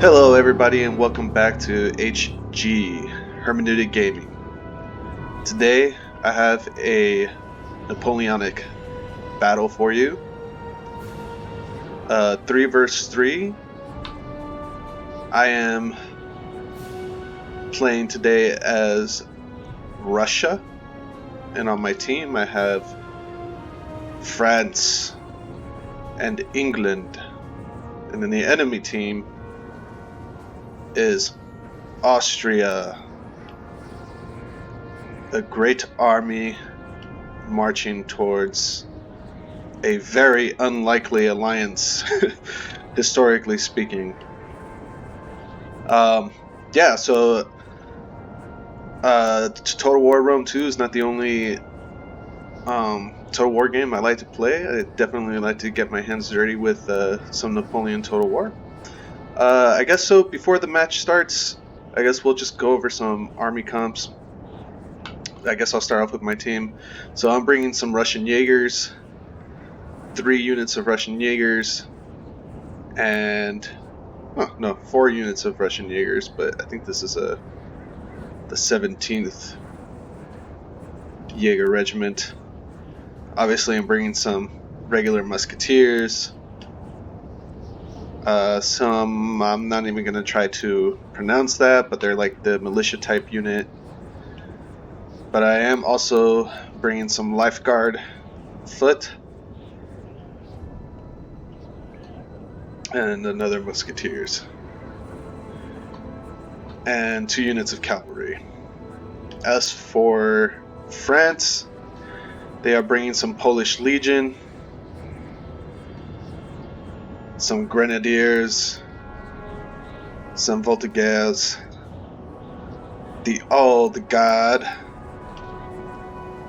Hello everybody and welcome back to HG Hermeneutic Gaming. Today I have a Napoleonic battle for you. 3 versus 3. I am playing today as Russia, and on my team I have France and England, and then the enemy team is Austria, a great army marching towards a very unlikely alliance, historically speaking. Yeah, so Total War Rome 2 is not the only Total War game I like to play. I definitely like to get my hands dirty with some Napoleon Total War. I guess so. Before the match starts, I guess we'll just go over some army comps. I guess I'll start off with my team. So I'm bringing some Russian Jaegers, 3 units of Russian Jaegers, and 4 units of Russian Jaegers, but I think this is the 17th Jaeger Regiment. Obviously, I'm bringing some regular musketeers. Some, I'm not even going to try to pronounce that, but they're like the militia type unit. But I am also bringing some lifeguard foot and another musketeers. And 2 units of cavalry. As for France, they are bringing some Polish Legion, some Grenadiers, some Voltigeurs, the Old Guard,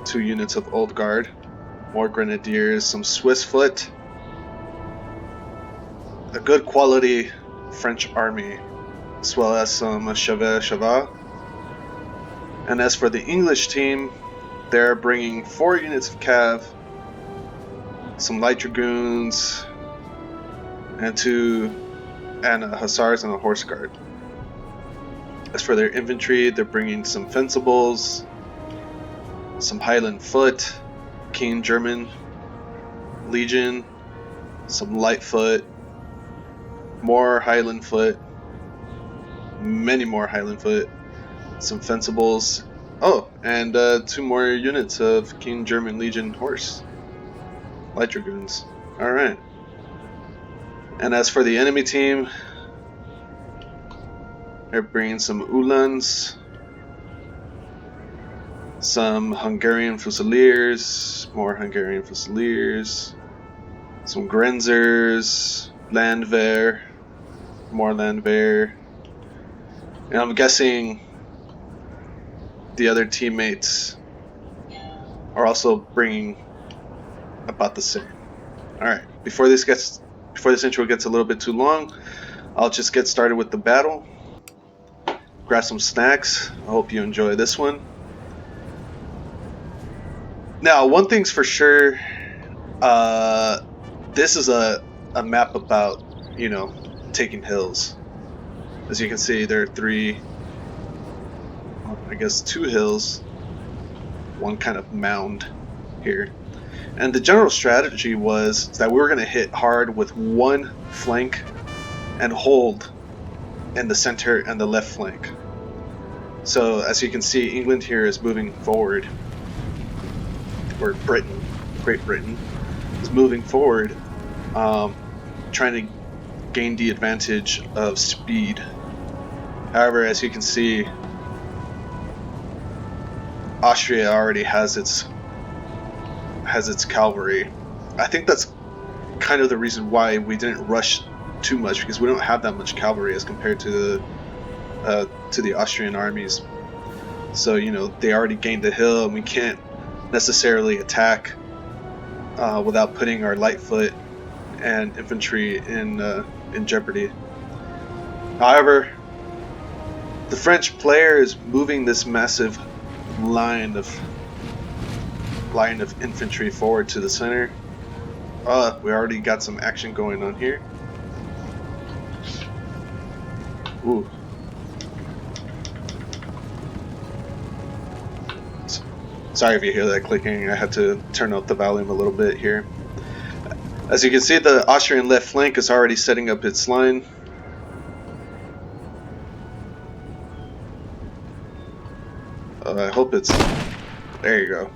2 units of Old Guard, more Grenadiers, some Swiss foot, a good quality French army, as well as some Cheval. And as for the English team, they're bringing 4 units of Cav, some Light Dragoons, and Hussars and a Horse Guard. As for their infantry, they're bringing some Fencibles, some Highland Foot, King German Legion, some Light Foot, more Highland Foot, many more Highland Foot, some Fencibles, and 2 more units of King German Legion Horse, Light Dragoons. Alright. And as for the enemy team, they're bringing some Uhlans, some Hungarian Fusiliers, more Hungarian Fusiliers, some Grenzers, Landwehr, more Landwehr. And I'm guessing the other teammates are also bringing about the same. Alright, before this intro gets a little bit too long, I'll just get started with the battle. Grab some snacks. I hope you enjoy this one. Now, one thing's for sure, this is a map about, taking hills. As you can see, there are 2 hills, one kind of mound here. And the general strategy was that we were going to hit hard with one flank and hold in the center and the left flank. So as you can see, England here is moving forward, or Great Britain is moving forward, trying to gain the advantage of speed. However, as you can see, Austria already has its cavalry. I think that's kind of the reason why we didn't rush too much, because we don't have that much cavalry as compared to the Austrian armies. So they already gained the hill, and we can't necessarily attack without putting our light foot and infantry in jeopardy. However, the French player is moving this massive line of infantry forward to the center. We already got some action going on here. Ooh. Sorry if you hear that clicking. I had to turn up the volume a little bit here. As you can see, the Austrian left flank is already setting up its line. I hope it's... There you go.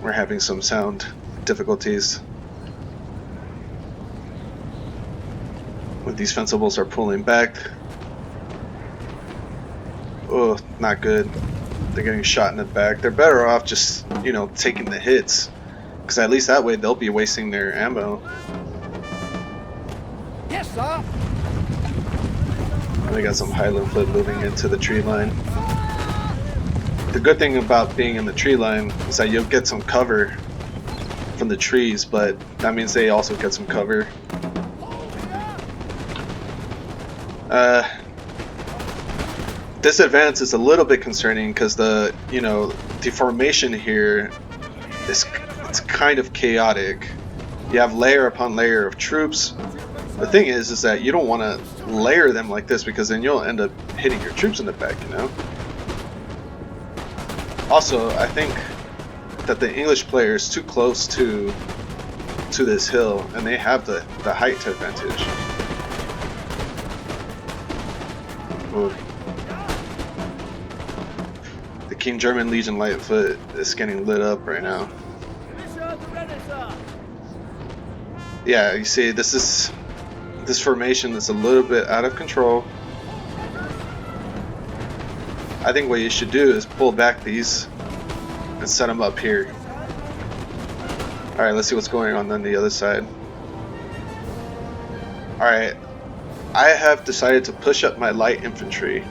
We're having some sound difficulties. When these fencibles are pulling back. Oh, not good. They're getting shot in the back. They're better off just, you know, taking the hits. Because at least that way they'll be wasting their ammo. Yes, sir. And they got some Highland foot moving into the tree line. The good thing about being in the tree line is that you'll get some cover from the trees, but that means they also get some cover. This advance is a little bit concerning because the formation here is it's kind of chaotic. You have layer upon layer of troops. The thing is that you don't want to layer them like this because then you'll end up hitting your troops in the back, you know. Also, I think that the English player is too close to this hill, and they have the height advantage. Ooh. The King German Legion Lightfoot is getting lit up right now. Yeah, you see, this formation is a little bit out of control. I think what you should do is pull back these and set them up here. Alright, let's see what's going on the other side. Alright, I have decided to push up my light infantry.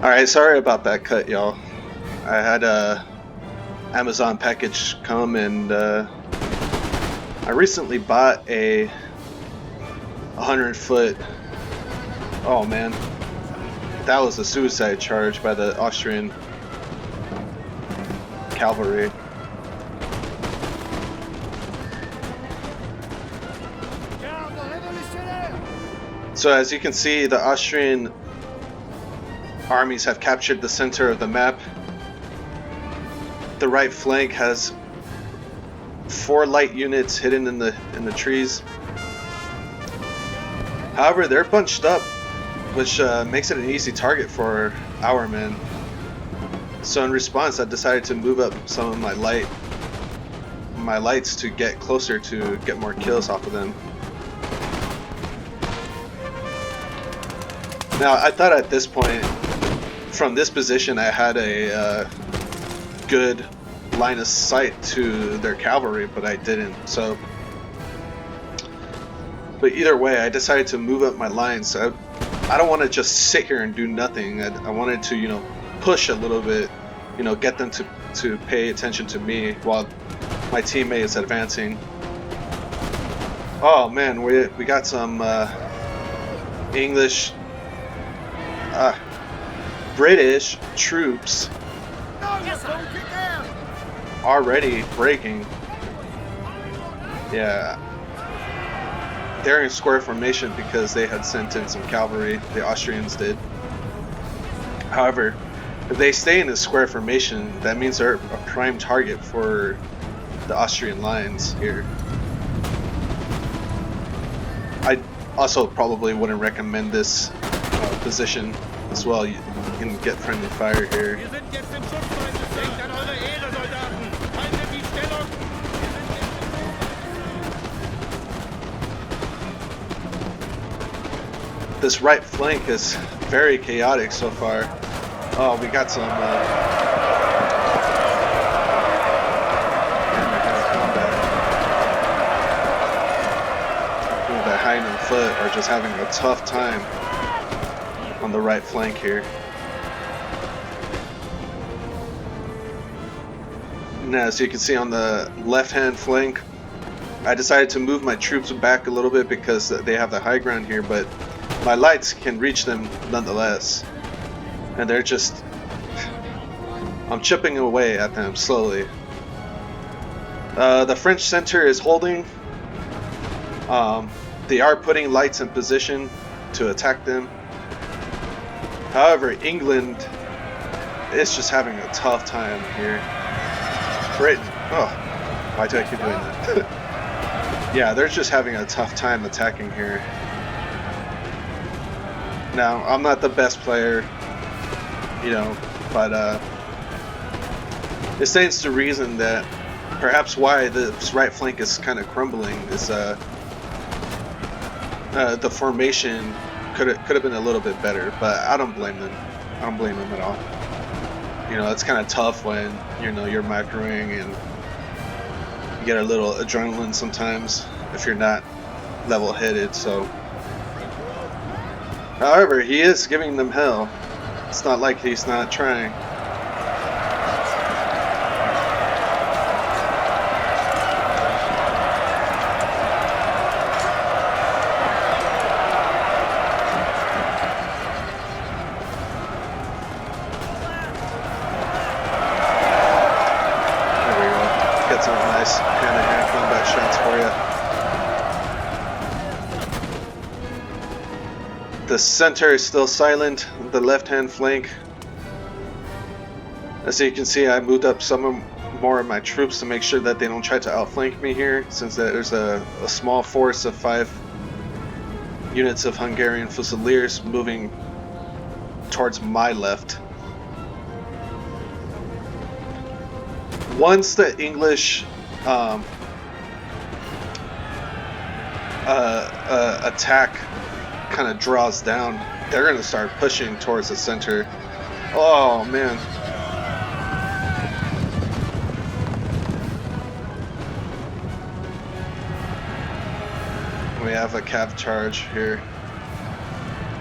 Alright, sorry about that cut, y'all. I had a Amazon package come, and I recently bought a 100-foot. Oh man, that was a suicide charge by the Austrian cavalry. So as you can see, the Austrian armies have captured the center of the map. The right flank has 4 light units hidden in the trees. However, they're bunched up, which makes it an easy target for our men. So in response, I decided to move up some of my lights to get closer to get more kills off of them. Now, I thought at this point, from this position, I had a good line of sight to their cavalry, but I didn't. So, but either way, I decided to move up my lines. So I don't want to just sit here and do nothing. I wanted to, you know, push a little bit, you know, get them to pay attention to me while my teammate is advancing. Oh man, we got some English, British troops already breaking. Yeah, they're in square formation because they had sent in some cavalry. The Austrians did. However, if they stay in a square formation, that means they're a prime target for the Austrian lines here. I also probably wouldn't recommend this position as well. You can get friendly fire here. This right flank is very chaotic so far. Oh, we got some the Highland foot are just having a tough time on the right flank here. Now, as you can see on the left-hand flank, I decided to move my troops back a little bit because they have the high ground here, but my lights can reach them nonetheless. And they're just... I'm chipping away at them slowly. The French center is holding. They are putting lights in position to attack them. However, England is just having a tough time here. Britain, oh, why do I keep doing that? Yeah, they're just having a tough time attacking here. Now, I'm not the best player, you know, but it stands to reason that perhaps why this right flank is kind of crumbling is the formation could have been a little bit better, but I don't blame them. I don't blame them at all. You know, it's kind of tough when you're macroing and you get a little adrenaline sometimes if you're not level-headed. So, however, he is giving them hell. It's not like he's not trying. Hand-to-hand combat shots for you. The center is still silent, the left-hand flank. As you can see, I moved up more of my troops to make sure that they don't try to outflank me here, since there's a small force of 5 units of Hungarian Fusiliers moving towards my left. Once the English attack kind of draws down, they're going to start pushing towards the center. Oh man. We have a cav charge here.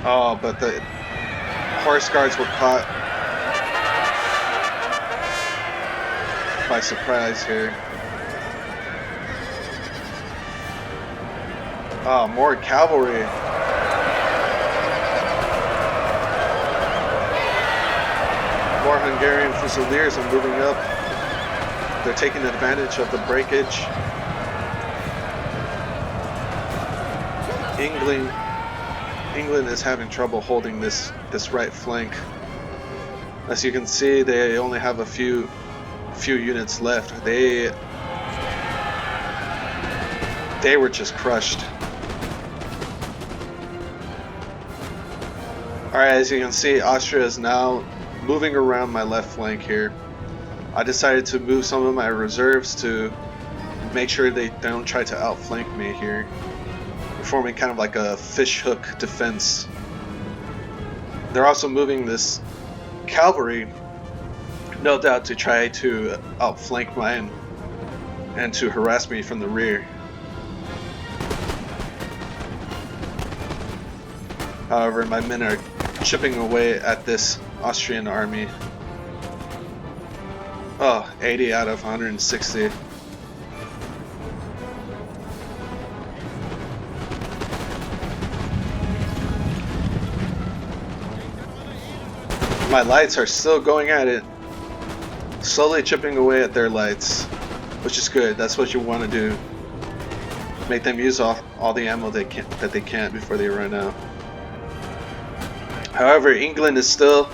Oh, but the horse guards were caught by surprise here. Oh, more cavalry. More Hungarian Fusiliers are moving up. They're taking advantage of the breakage. England is having trouble holding this right flank. As you can see, they only have a few units left. They were just crushed. Alright, as you can see, Austria is now moving around my left flank here. I decided to move some of my reserves to make sure they don't try to outflank me here. We're forming kind of like a fishhook defense. They're also moving this cavalry, no doubt, to try to outflank mine and to harass me from the rear. However, my men are chipping away at this Austrian army. Oh, 80 out of 160. My lights are still going at it, slowly chipping away at their lights, which is good. That's what you want to do. Make them use all the ammo that they can before they run out. However, England is still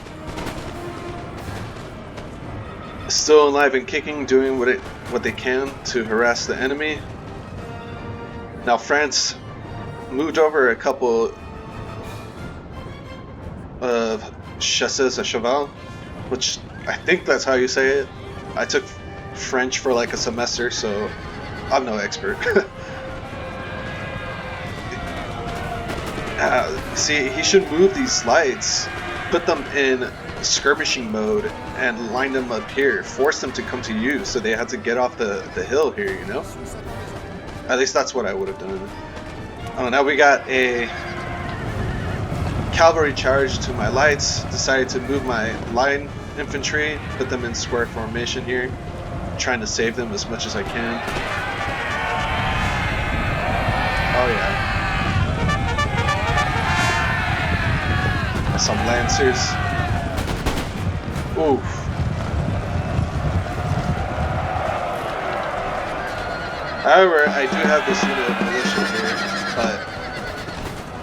alive and kicking, doing what they can to harass the enemy. Now France moved over a couple of chasses à cheval, which I think that's how you say it. I took French for like a semester, so I'm no expert. See, he should move these lights, put them in skirmishing mode, and line them up here. Force them to come to you, so they had to get off the hill here, you know? At least that's what I would have done. Oh, now we got a cavalry charge to my lights. Decided to move my line infantry, put them in square formation here. Trying to save them as much as I can. Oh yeah. Some lancers. Oof. However, I do have this unit of militia here. but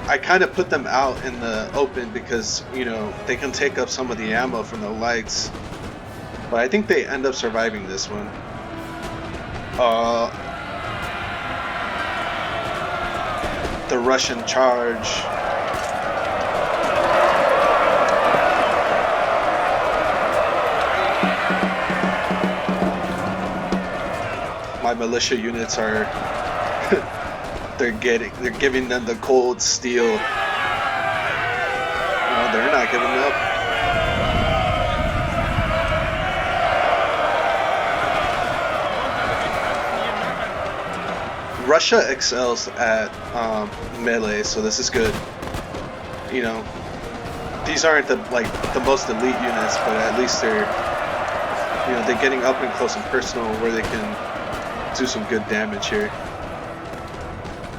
I kind of put them out in the open because, you know, they can take up some of the ammo from the lights. But I think they end up surviving this one. The Russian charge. My militia units are they're giving them the cold steel. No, they're not giving up. Russia excels at melee, so this is good. You know, these aren't the most elite units, but at least they're, you know, they're getting up and close and personal where they can do some good damage here.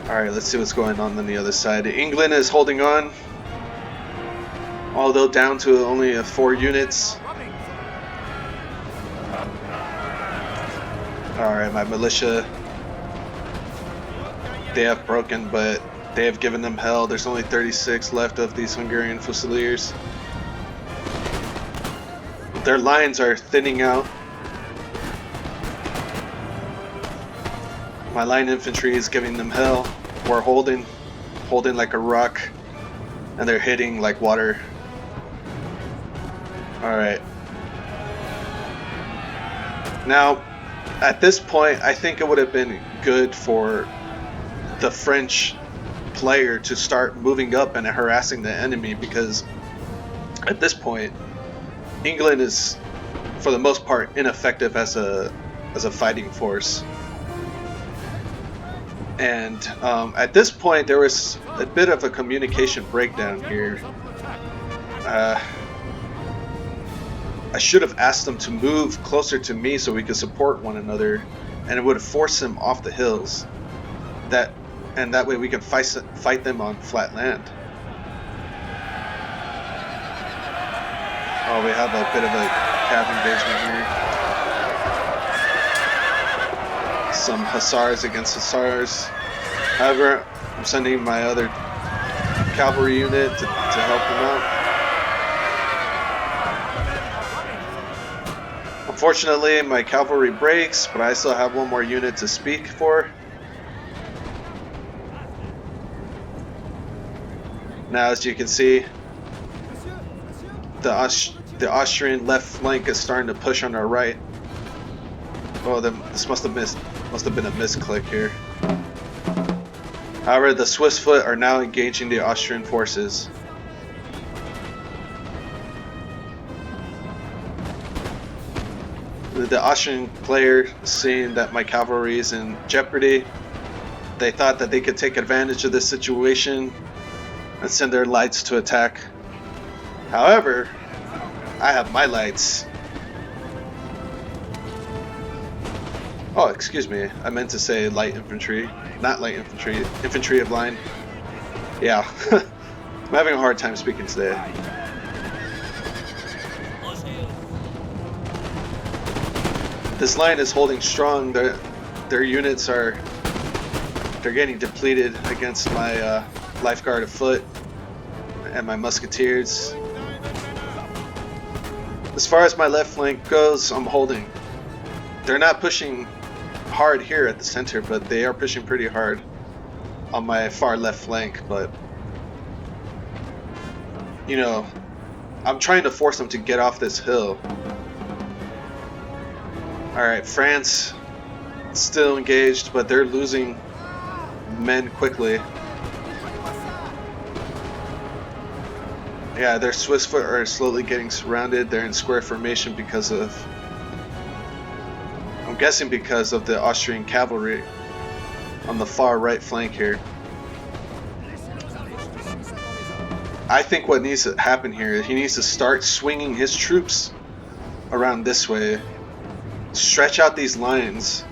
Alright, let's see what's going on the other side. England is holding on, although down to only 4 units. Alright, my militia, they have broken, but they have given them hell. There's only 36 left of these Hungarian Fusiliers. Their lines are thinning out. My line infantry is giving them hell. We're holding like a rock, and they're hitting like water. Alright. Now, at this point, I think it would have been good for the French player to start moving up and harassing the enemy, because at this point, England is, for the most part, ineffective as a fighting force. And at this point, there was a bit of a communication breakdown here. I should have asked them to move closer to me so we could support one another, and it would have forced them off the hills. And that way we could fight them on flat land. Oh, we have a bit of a cav engagement here. Some hussars against hussars. However, I'm sending my other cavalry unit to help them out. Unfortunately, my cavalry breaks, but I still have one more unit to speak for. Now, as you can see, the Austrian left flank is starting to push on our right. Oh, this must have been a misclick here. However, the Swiss foot are now engaging the Austrian forces. The Austrian player, seeing that my cavalry is in jeopardy, they thought that they could take advantage of this situation and send their lights to attack. However, I have my lights. Oh, excuse me. I meant to say light infantry, not light infantry. Infantry of line. Yeah. I'm having a hard time speaking today. This line is holding strong. Their units they're getting depleted against my lifeguard of foot and my musketeers. As far as my left flank goes, I'm holding. They're not pushing hard here at the center, but they are pushing pretty hard on my far left flank. But, you know, I'm trying to force them to get off this hill. Alright, France still engaged, but they're losing men quickly. Yeah, their Swiss foot are slowly getting surrounded. They're in square formation because of, I'm guessing because of the Austrian cavalry on the far right flank here. I think what needs to happen here is he needs to start swinging his troops around this way, stretch out these lines,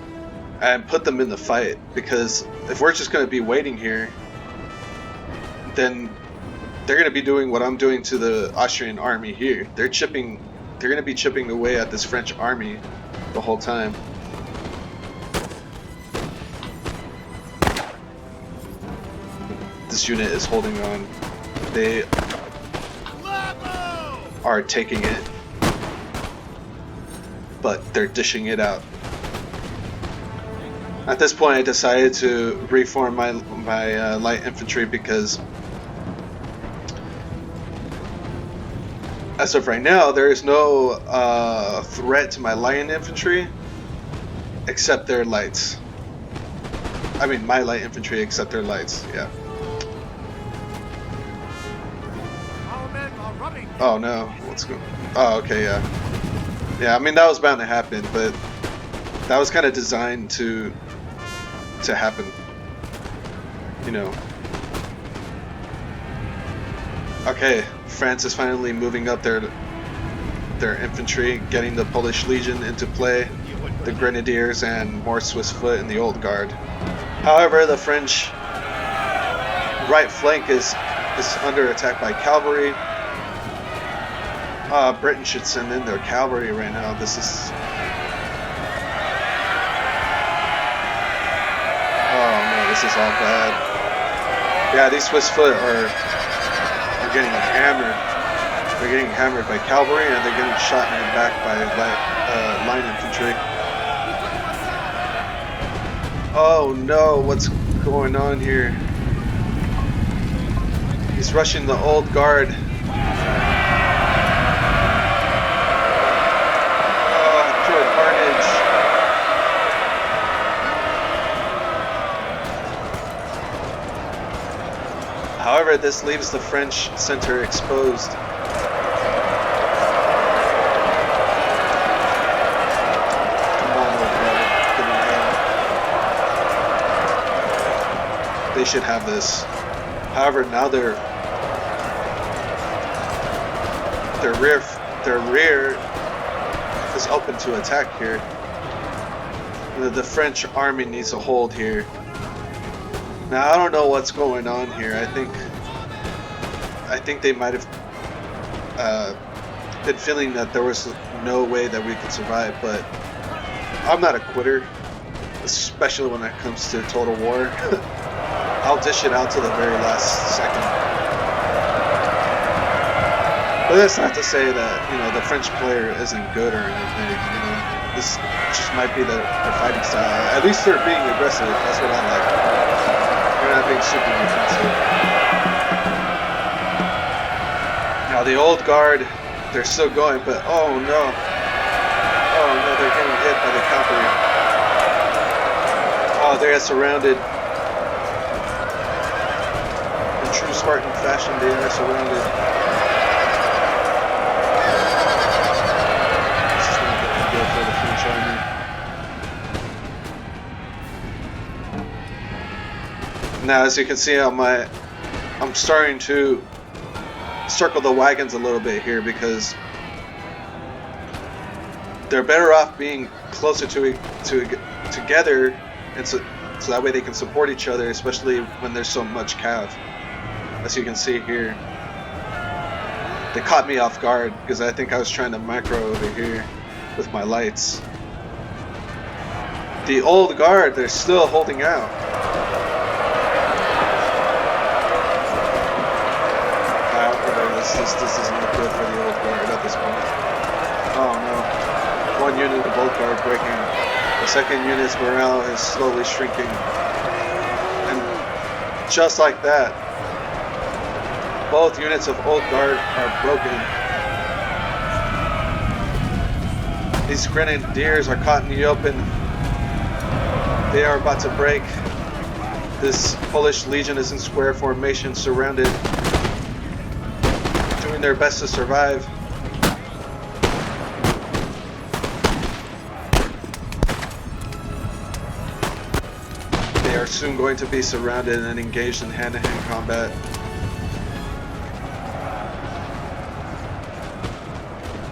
and put them in the fight. Because if we're just going to be waiting here, then they're going to be doing what I'm doing to the Austrian army here. They're going to be chipping away at this French army the whole time. this unit is holding on. They are taking it, but they're dishing it out. At this point, I decided to reform my light infantry because as of right now, there is no threat to my light infantry except their lights. I mean, my light infantry except their lights, yeah. Oh no, what's going on? Oh, okay, yeah. Yeah, I mean, that was bound to happen, but that was kind of designed to happen, you know. Okay, France is finally moving up their infantry, getting the Polish Legion into play, the Grenadiers, and more Swiss foot and the Old Guard. However, the French right flank is under attack by cavalry. Britain should send in their cavalry right now. This is... Oh no, this is all bad. Yeah, these Swiss foot are getting hammered. They're getting hammered by cavalry, and they're getting shot in the back by line infantry. Oh no, what's going on here? He's rushing the Old Guard. However, this leaves the French center exposed. Come on, Old Guard, get in. They should have this. However, now their rear is open to attack here. The French army needs a hold here. Now I don't know what's going on here. I think they might have been feeling that there was no way that we could survive, but I'm not a quitter, especially when it comes to total war. I'll dish it out to the very last second. But that's not to say that, you know, the French player isn't good or anything. You know, this just might be their fighting style. At least they're being aggressive. That's what I like. They're not being super defensive. Now the Old Guard, they're still going, but oh no. Oh no, they're getting hit by the cavalry. Oh, they're surrounded. In true Spartan fashion, they are surrounded. This is not looking good for the French army. Now, as you can see on I'm starting to circle the wagons a little bit here because they're better off being closer together, and so that way they can support each other, especially when there's so much cav. As you can see here, they caught me off guard because I think I was trying to macro over here with my lights. The Old Guard, they're still holding out. This is not good for the Old Guard at this point. Oh no. One unit of Old Guard breaking. The second unit's morale is slowly shrinking. And just like that, both units of Old Guard are broken. These Grenadiers are caught in the open. They are about to break. This Polish Legion is in square formation, surrounded, doing their best to survive. They are soon going to be surrounded and engaged in hand-to-hand combat.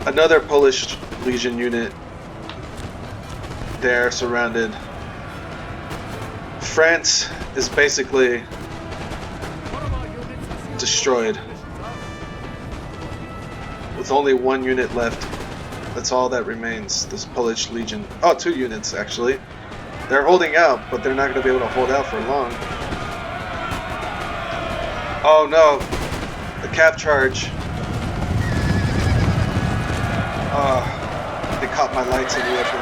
Another Polish Legion unit, they are surrounded. France is basically destroyed. With only one unit left. That's all that remains. This Polish Legion. Oh, 2 units actually. They're holding out, but they're not going to be able to hold out for long. Oh no, the cap charge. They caught my lights in the open.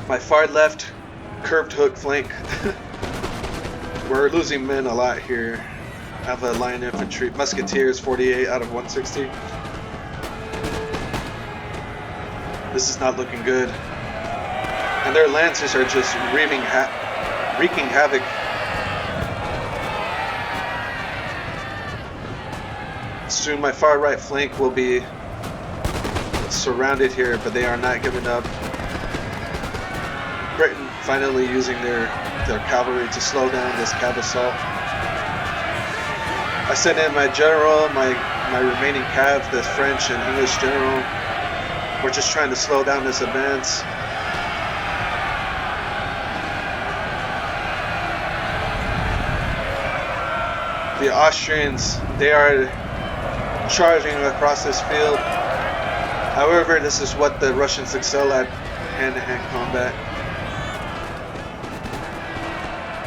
My far left curved hook flank. We're losing men a lot here. I have a line infantry, musketeers 48 out of 160. This is not looking good. And their lancers are just wreaking havoc. Soon my far right flank will be surrounded here, but they are not giving up. Britain finally using their cavalry to slow down this cav assault. I sent in my general, my remaining cav, the French and English general. We're just trying to slow down this advance. The Austrians, they are charging across this field. However, this is what the Russians excel at, hand-to-hand combat.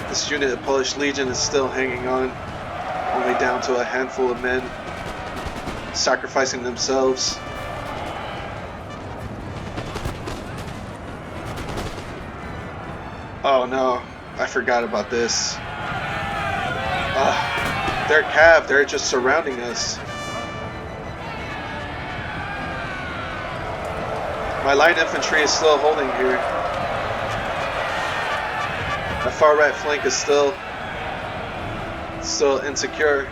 This unit of Polish Legion is still hanging on, only down to a handful of men, sacrificing themselves. Oh no, I forgot about this. They're cav, they're just surrounding us. My light infantry is still holding here. My far right flank is still insecure.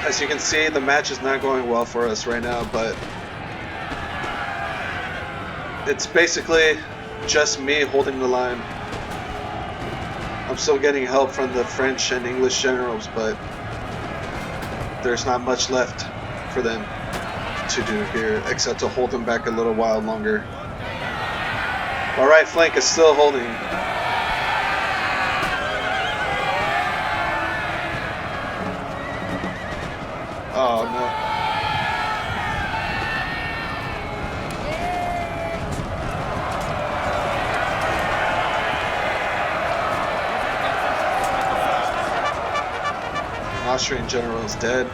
As you can see, the match is not going well for us right now, but it's basically just me holding the line. I'm still getting help from the French and English generals, but there's not much left for them to do here, except to hold them back a little while longer. My right flank is still holding. Oh no. Austrian general is dead.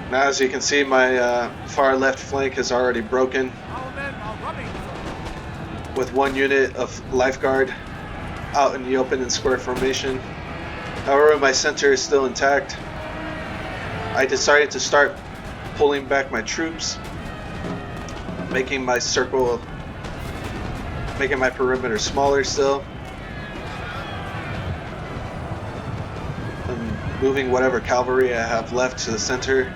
Now, as you can see, my far left flank is already broken, with one unit of lifeguard out in the open in square formation. However, my center is still intact. I decided to start pulling back my troops, making my perimeter smaller still. I'm moving whatever cavalry I have left to the center.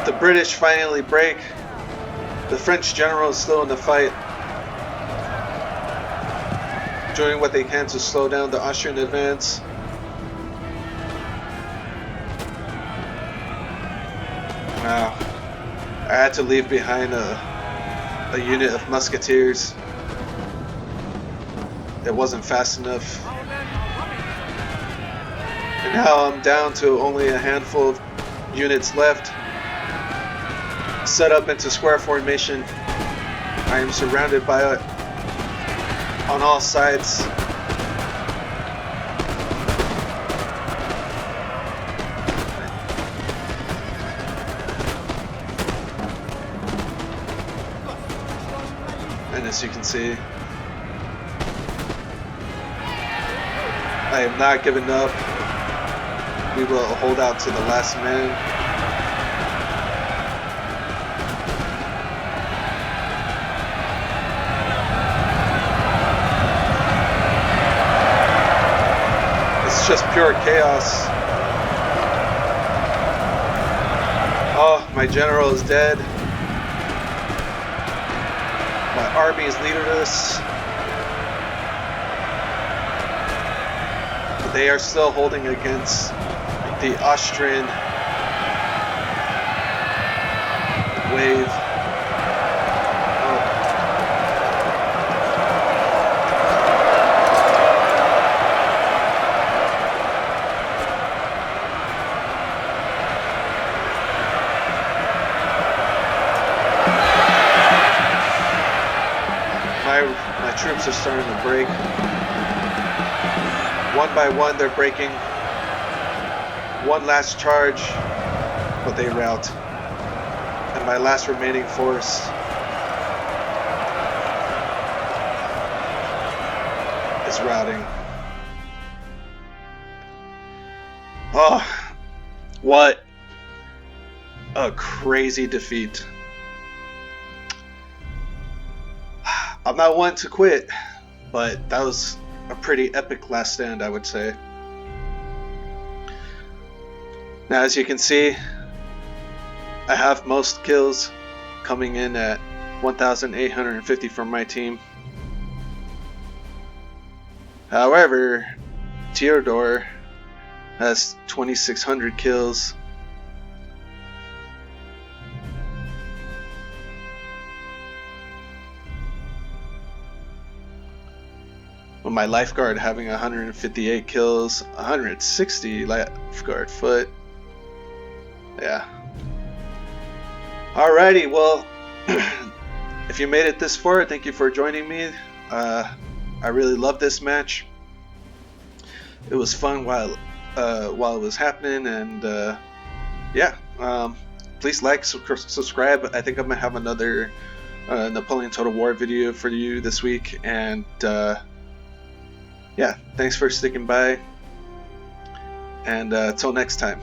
The British finally break. The French general is still in the fight, doing what they can to slow down the Austrian advance. Wow. I had to leave behind a unit of musketeers. It wasn't fast enough. And now I'm down to only a handful of units left. Set up into square formation. I am surrounded by on all sides. And as you can see, I am not giving up. We will hold out to the last man. It's just pure chaos. Oh, my general is dead. My army is leaderless. But they are still holding against the Austrian wave. My troops are starting to break. One by one, they're breaking. One last charge, but they rout. And my last remaining force is routing. Oh, what a crazy defeat. I'm not one to quit, but that was a pretty epic last stand, I would say. Now, as you can see, I have most kills coming in at 1,850 from my team. However, Theodore has 2,600 kills. With my lifeguard having 158 kills, 160 lifeguard foot. Yeah. Alrighty, well, if you made it this far, thank you for joining me. I really love this match. It was fun while it was happening, and yeah. Please like, subscribe. I think I'm gonna have another Napoleon Total War video for you this week, and yeah, thanks for sticking by, and till next time.